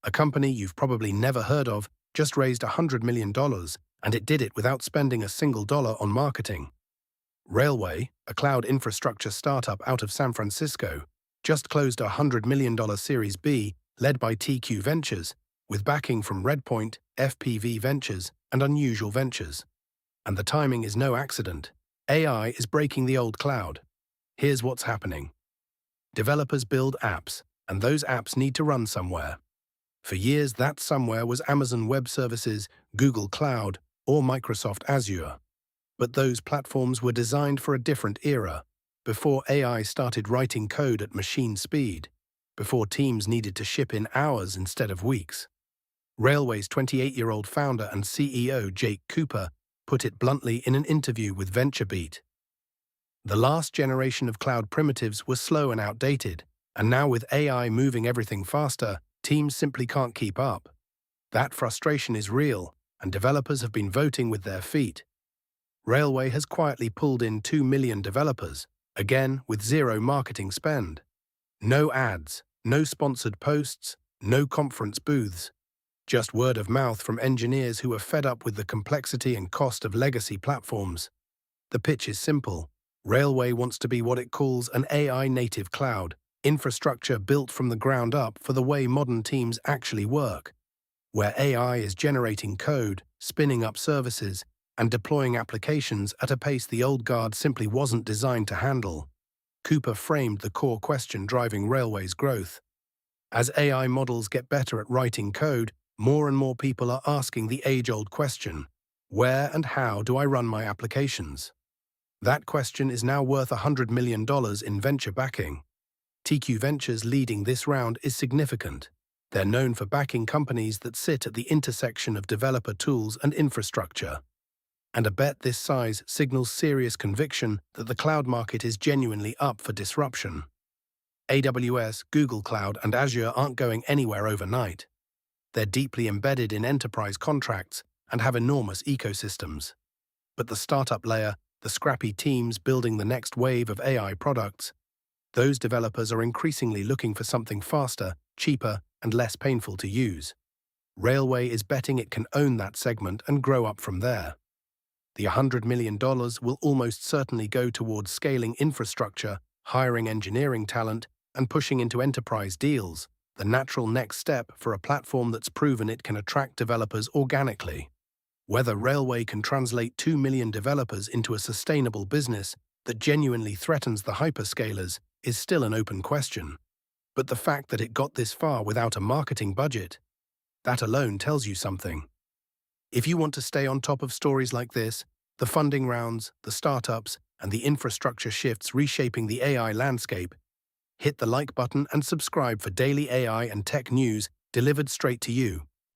A company you've probably never heard of just raised $100 million, and it did it without spending a single dollar on marketing. Railway, a cloud infrastructure startup out of San Francisco, just closed a $100 million Series B led by TQ Ventures, with backing from Redpoint, FPV Ventures, and Unusual Ventures. And the timing is no accident. AI is breaking the old cloud. Here's what's happening. Developers build apps, and those apps need to run somewhere. For years, that somewhere was Amazon Web Services, Google Cloud, or Microsoft Azure. But those platforms were designed for a different era, before AI started writing code at machine speed, before teams needed to ship in hours instead of weeks. Railway's 28-year-old founder and CEO Jake Cooper put it bluntly in an interview with VentureBeat. The last generation of cloud primitives were slow and outdated, and now with AI moving everything faster, teams simply can't keep up. That frustration is real, and developers have been voting with their feet. Railway has quietly pulled in 2 million developers, again with zero marketing spend. No ads, no sponsored posts, no conference booths. Just word of mouth from engineers who are fed up with the complexity and cost of legacy platforms. The pitch is simple. Railway wants to be what it calls an AI-native cloud, infrastructure built from the ground up for the way modern teams actually work, where AI is generating code, spinning up services, and deploying applications at a pace the old guard simply wasn't designed to handle. Cooper framed the core question driving Railway's growth. As AI models get better at writing code, more and more people are asking the age-old question, where and how do I run my applications? That question is now worth $100 million in venture backing. TQ Ventures leading this round is significant. They're known for backing companies that sit at the intersection of developer tools and infrastructure. And a bet this size signals serious conviction that the cloud market is genuinely up for disruption. AWS, Google Cloud, and Azure aren't going anywhere overnight. They're deeply embedded in enterprise contracts and have enormous ecosystems. But the startup layer, the scrappy teams building the next wave of AI products, those developers are increasingly looking for something faster, cheaper, and less painful to use. Railway is betting it can own that segment and grow up from there. The $100 million will almost certainly go towards scaling infrastructure, hiring engineering talent, and pushing into enterprise deals, the natural next step for a platform that's proven it can attract developers organically. Whether Railway can translate 2 million developers into a sustainable business that genuinely threatens the hyperscalers is still an open question. But the fact that it got this far without a marketing budget, that alone tells you something. If you want to stay on top of stories like this, the funding rounds, the startups, and the infrastructure shifts reshaping the AI landscape, hit the like button and subscribe for daily AI and tech news delivered straight to you.